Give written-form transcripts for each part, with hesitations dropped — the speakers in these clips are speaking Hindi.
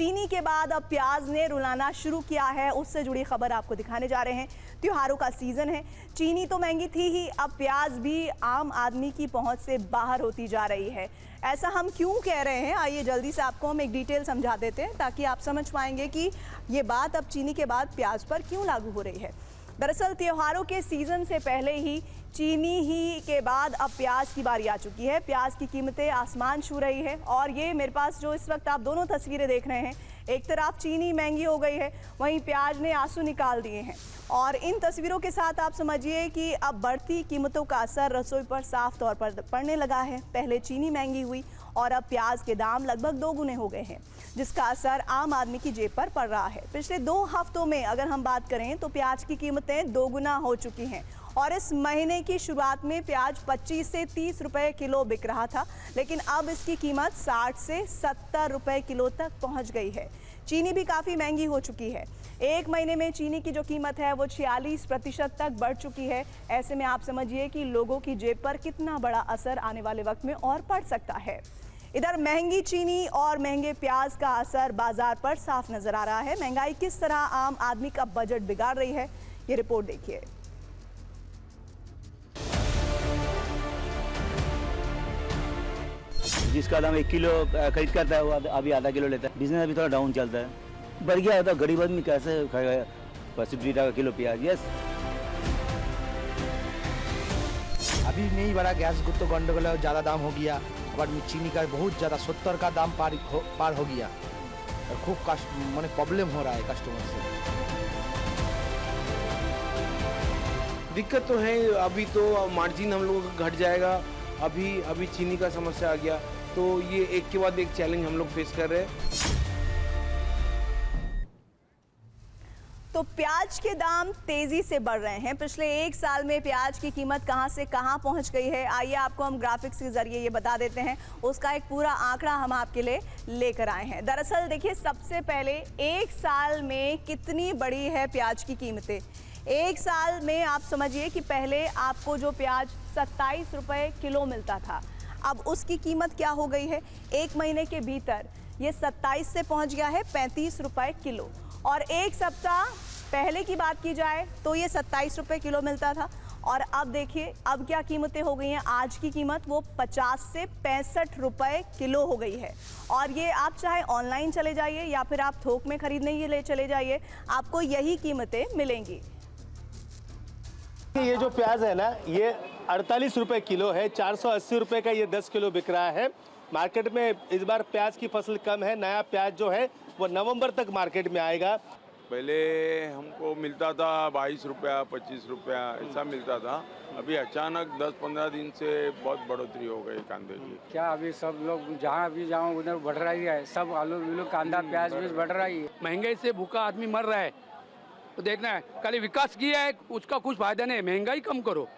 चीनी के बाद अब प्याज ने रुलाना शुरू किया है, उससे जुड़ी खबर आपको दिखाने जा रहे हैं। त्योहारों का सीजन है, चीनी तो महंगी थी ही, अब प्याज भी आम आदमी की पहुंच से बाहर होती जा रही है। ऐसा हम क्यों कह रहे हैं, आइए जल्दी से आपको हम एक डिटेल समझा देते हैं ताकि आप समझ पाएंगे कि ये बात अब चीनी के बाद प्याज पर क्यों लागू हो रही है। दरअसल त्योहारों के सीजन से पहले ही चीनी ही के बाद अब प्याज की बारी आ चुकी है। प्याज की कीमतें आसमान छू रही है और ये मेरे पास जो इस वक्त आप दोनों तस्वीरें देख रहे हैं, एक तरफ चीनी महंगी हो गई है, वहीं प्याज ने आंसू निकाल दिए हैं। और इन तस्वीरों के साथ आप समझिए कि अब बढ़ती कीमतों का असर रसोई पर साफ तौर पर पड़ने लगा है। पहले चीनी महंगी हुई और अब प्याज के दाम लगभग दोगुने हो गए हैं, जिसका असर आम आदमी की जेब पर पड़ रहा है। पिछले 2 हफ्तों में अगर हम बात करें तो प्याज की कीमतें दोगुना हो चुकी हैं और इस महीने की शुरुआत में प्याज 25 से 30 रुपए किलो बिक रहा था, लेकिन अब इसकी कीमत 60 से 70 रुपए किलो तक पहुंच गई है। चीनी भी काफ़ी महंगी हो चुकी है। एक महीने में चीनी की जो कीमत है वो 46% तक बढ़ चुकी है। ऐसे में आप समझिए कि लोगों की जेब पर कितना बड़ा असर आने वाले वक्त में और पड़ सकता है। इधर महंगी चीनी और महंगे प्याज का असर बाजार पर साफ नजर आ रहा है। महंगाई किस तरह आम आदमी का बजट बिगाड़ रही है, ये रिपोर्ट देखिए। जिसका दाम 1 किलो खरीद करता है वो अभी आधा किलो लेता है। बिजनेस अभी थोड़ा डाउन चलता है। बढ़ गया होता, गरीब आदमी कैसे खाएगा 50 टका किलो प्याज। यस, अभी नहीं बढ़ा, गैस तो गंडगोल है, ज़्यादा दाम हो गया। और चीनी का बहुत ज़्यादा 70 का दाम पार हो गया और खूब माने प्रॉब्लम हो रहा है कस्टमर से। दिक्कत तो है, अभी तो मार्जिन हम लोगों का घट जाएगा। अभी चीनी का समस्या आ गया, तो ये एक के बाद एक चैलेंज हम लोग फेस कर रहे हैं। तो प्याज के दाम तेजी से बढ़ रहे हैं। पिछले 1 साल में प्याज की कीमत कहां से कहां पहुंच गई है, आइए आपको हम ग्राफिक्स के जरिए ये बता देते हैं। उसका एक पूरा आंकड़ा हम आपके लिए लेकर आए हैं। दरअसल देखिए, सबसे पहले 1 साल में कितनी बढ़ी है प्याज की कीमतें। 1 साल में आप समझिए कि पहले आपको जो प्याज 27 रुपए किलो मिलता था, अब उसकी कीमत क्या हो गई है। 1 महीने के भीतर ये 27 से पहुंच गया है 35 रुपए किलो। और 1 सप्ताह पहले की बात की जाए तो ये 27 रुपए किलो मिलता था और अब देखिए अब क्या कीमतें हो गई हैं। आज की कीमत वो 50 से 65 रुपए किलो हो गई है। और ये आप चाहे ऑनलाइन चले जाइए या फिर आप थोक में खरीदने के लिए चले जाइए, आपको यही कीमतें मिलेंगी। ये जो प्याज है ना, ये 48 रुपए किलो है। 480 रुपए का ये 10 किलो बिक रहा है। मार्केट में इस बार प्याज की फसल कम है। नया प्याज जो है वो नवंबर तक मार्केट में आएगा। पहले हमको मिलता था 22 रुपया 25 रुपया ऐसा मिलता था। अभी अचानक 10-15 दिन से बहुत बढ़ोतरी हो गई कांदे की। क्या अभी सब लोग जहाँ भी जाओ उधर बढ़ रही है, सब आलू कांदा प्याज भी बढ़ रही है। महंगाई से भूखा आदमी मर रहा है, तो देखना है। खाली विकास किया है, उसका कुछ फायदा नहीं। महंगाई कम करो।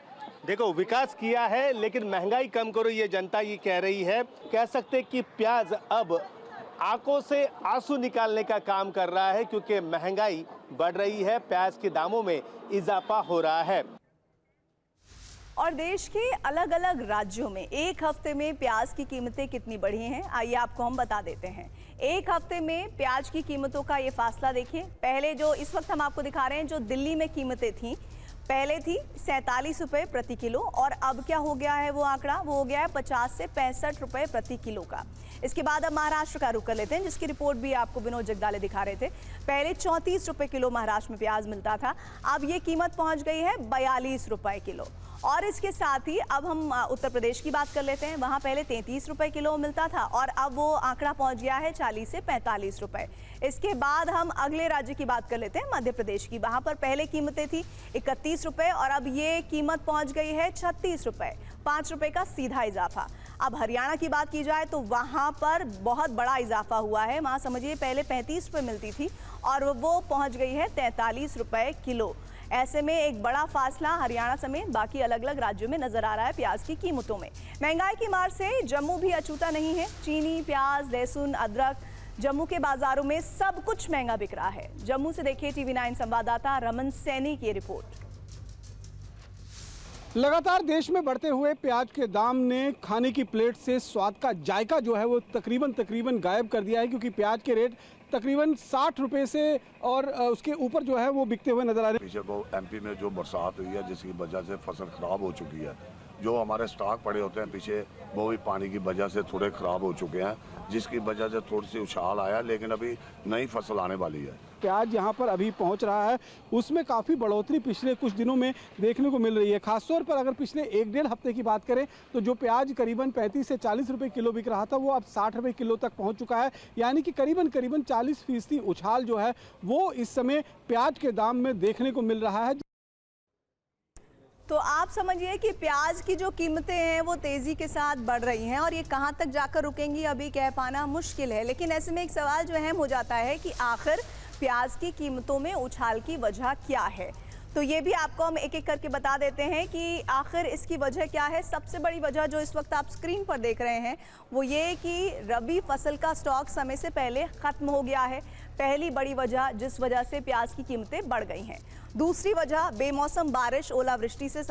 देखो, विकास किया है लेकिन महंगाई कम करो, ये जनता ये कह रही है। कह सकते कि प्याज अब आंखों से आंसू निकालने का काम कर रहा है क्योंकि महंगाई बढ़ रही है, प्याज के दामों में इजाफा हो रहा है। और देश के अलग अलग राज्यों में 1 हफ्ते में प्याज की कीमतें कितनी बढ़ी हैं, आइए आपको हम बता देते हैं। 1 हफ्ते में प्याज की कीमतों का ये फासला देखिए। पहले जो इस वक्त हम आपको दिखा रहे हैं, जो दिल्ली में कीमतें थी, पहले थी 47 रुपए प्रति किलो और अब क्या हो गया है वो आंकड़ा, वो हो गया है 50 से 65 रुपए प्रति किलो का। इसके बाद अब महाराष्ट्र का रुख कर लेते हैं, जिसकी रिपोर्ट भी आपको विनोद जगदाले दिखा रहे थे। पहले 34 रुपए किलो महाराष्ट्र में प्याज मिलता था, अब ये कीमत पहुंच गई है 42 रुपए किलो। और इसके साथ ही अब हम उत्तर प्रदेश की बात कर लेते हैं। वहाँ पहले 33 रुपए किलो मिलता था और अब वो आंकड़ा पहुंच गया है 40 से 45 रुपए। इसके बाद हम अगले राज्य की बात कर लेते हैं, मध्य प्रदेश की। वहाँ पर पहले कीमतें थी 31 रुपए और अब ये कीमत पहुंच गई है 36 रुपए, 5 रुपए का सीधा इजाफा। अब हरियाणा की बात की जाए तो वहाँ पर बहुत बड़ा इजाफा हुआ है। वहाँ समझिए पहले 35 रुपए मिलती थी और वो पहुँच गई है 43 रुपए किलो। ऐसे में एक बड़ा फासला हरियाणा समेत बाकी अलग अलग राज्यों में नजर आ रहा है प्याज की कीमतों में। महंगाई की मार से जम्मू भी अछूता नहीं है। चीनी, प्याज, लहसुन, अदरक, जम्मू के बाजारों में सब कुछ महंगा बिक रहा है। जम्मू से देखिए TV9 संवाददाता रमन सैनी की रिपोर्ट। लगातार देश में बढ़ते हुए प्याज के दाम ने खाने की प्लेट से स्वाद का जायका जो है वो तकरीबन गायब कर दिया है, क्योंकि प्याज के रेट तकरीबन 60 रुपए से और उसके ऊपर जो है वो बिकते हुए नजर आ रहे हैं। पीछे को एमपी में जो बरसात हुई है जिसकी वजह से फसल खराब हो चुकी है, जो हमारे स्टॉक पड़े होते हैं पीछे वो भी पानी की वजह से थोड़े खराब हो चुके हैं, जिसकी वजह से थोड़ी सी उछाल आया, लेकिन अभी नई फसल आने वाली है। प्याज यहाँ पर अभी पहुँच रहा है, उसमें काफ़ी बढ़ोतरी पिछले कुछ दिनों में देखने को मिल रही है। खासतौर पर अगर पिछले 1-1.5 हफ्ते की बात करें तो जो प्याज करीबन 35 से 40 रुपए किलो बिक रहा था वो अब 60 रुपए किलो तक पहुँच चुका है, यानी कि करीबन 40% उछाल जो है वो इस समय प्याज के दाम में देखने को मिल रहा है। तो आप समझिए कि प्याज की जो कीमतें हैं वो तेज़ी के साथ बढ़ रही हैं और ये कहां तक जाकर रुकेंगी अभी कह पाना मुश्किल है। लेकिन ऐसे में एक सवाल जो अहम हो जाता है कि आखिर प्याज की कीमतों में उछाल की वजह क्या है। तो ये भी आपको हम एक एक करके बता देते हैं कि आखिर इसकी वजह क्या है। सबसे बड़ी वजह जो इस वक्त आप स्क्रीन पर देख रहे हैं वो ये कि रबी फसल का स्टॉक समय से पहले ख़त्म हो गया है, पहली बड़ी वजह जिस वजह से प्याज की कीमतें बढ़ गई हैं। दूसरी वजह बेमौसम बारिश, ओलावृष्टि से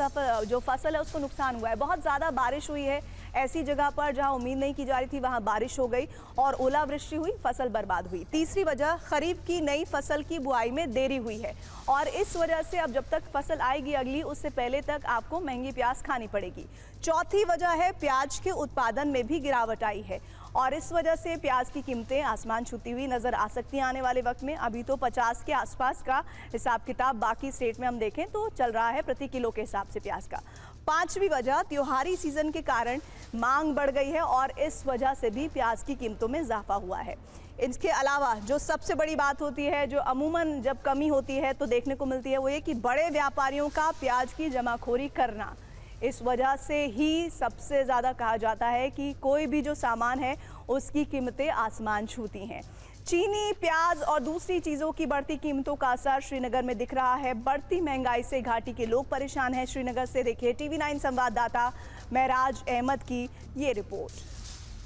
जो फसल है उसको नुकसान हुआ है। बहुत ज़्यादा बारिश हुई है, ऐसी जगह पर जहां उम्मीद नहीं की जा रही थी वहां बारिश हो गई और ओलावृष्टि हुई, फसल बर्बाद हुई। तीसरी वजह खरीफ की नई फसल की बुआई में देरी हुई है और इस वजह से अब जब तक फसल आएगी अगली उससे पहले तक आपको महंगी प्याज खानी पड़ेगी। चौथी वजह है प्याज के उत्पादन में भी गिरावट आई है और इस वजह से प्याज की कीमतें आसमान छूती हुई नजर आ सकती हैं आने वाले वक्त में। अभी तो 50 के आसपास का हिसाब किताब बाकी स्टेट में हम देखें तो चल रहा है प्रति किलो के हिसाब से प्याज का। पांचवी वजह त्योहारी सीजन के कारण मांग बढ़ गई है और इस वजह से भी प्याज की कीमतों में इजाफा हुआ है। इसके अलावा जो सबसे बड़ी बात होती है, जो अमूमन जब कमी होती है तो देखने को मिलती है, वो ये कि बड़े व्यापारियों का प्याज की जमाखोरी करना। इस वजह से ही सबसे ज़्यादा कहा जाता है कि कोई भी जो सामान है उसकी कीमतें आसमान छूती हैं। चीनी, प्याज और दूसरी चीज़ों की बढ़ती कीमतों का असर श्रीनगर में दिख रहा है। बढ़ती महंगाई से घाटी के लोग परेशान हैं। श्रीनगर से देखिए TV9 संवाददाता महराज अहमद की ये रिपोर्ट।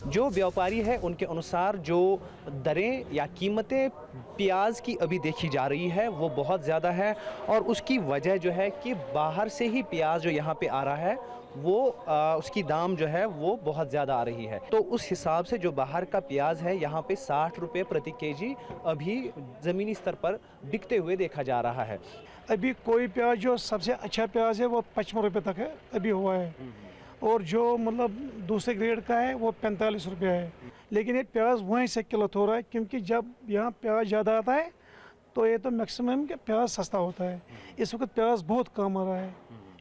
जो व्यापारी है उनके अनुसार जो दरें या कीमतें प्याज की अभी देखी जा रही है वो बहुत ज़्यादा है और उसकी वजह जो है कि बाहर से ही प्याज जो यहाँ पे आ रहा है वो उसकी दाम जो है वो बहुत ज़्यादा आ रही है। तो उस हिसाब से जो बाहर का प्याज है यहाँ पे 60 रुपये प्रति केजी अभी ज़मीनी स्तर पर बिकते हुए देखा जा रहा है। अभी कोई प्याज जो सबसे अच्छा प्याज है वो 55 रुपये तक है अभी हुआ है और जो मतलब दूसरे ग्रेड का है वो 45 रुपये है। लेकिन ये प्याज वहीं से किलो हो रहा है क्योंकि जब यहाँ प्याज ज़्यादा आता है तो ये तो मैक्सिमम प्याज सस्ता होता है। इस वक्त प्याज बहुत कम आ रहा है,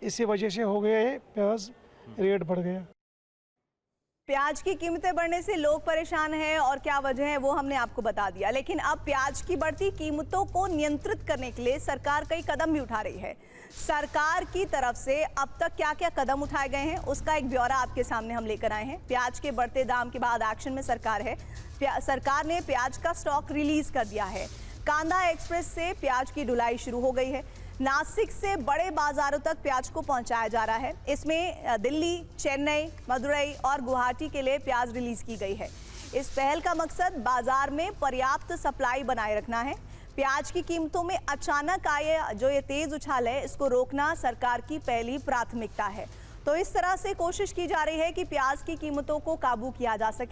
इसी वजह से हो गया है प्याज रेट बढ़ गया। प्याज की कीमतें बढ़ने से लोग परेशान हैं और क्या वजह है वो हमने आपको बता दिया। लेकिन अब प्याज की बढ़ती कीमतों को नियंत्रित करने के लिए सरकार कई कदम भी उठा रही है। सरकार की तरफ से अब तक क्या क्या कदम उठाए गए हैं उसका एक ब्यौरा आपके सामने हम लेकर आए हैं। प्याज के बढ़ते दाम के बाद एक्शन में सरकार है। सरकार ने प्याज का स्टॉक रिलीज कर दिया है। कांदा एक्सप्रेस से प्याज की ढुलाई शुरू हो गई है। नासिक से बड़े बाजारों तक प्याज को पहुंचाया जा रहा है। इसमें दिल्ली, चेन्नई, मदुरई और गुवाहाटी के लिए प्याज रिलीज की गई है। इस पहल का मकसद बाजार में पर्याप्त सप्लाई बनाए रखना है। प्याज की कीमतों में अचानक आए जो ये तेज उछाल है इसको रोकना सरकार की पहली प्राथमिकता है। तो इस तरह से कोशिश की जा रही है कि प्याज की कीमतों को काबू किया जा सके।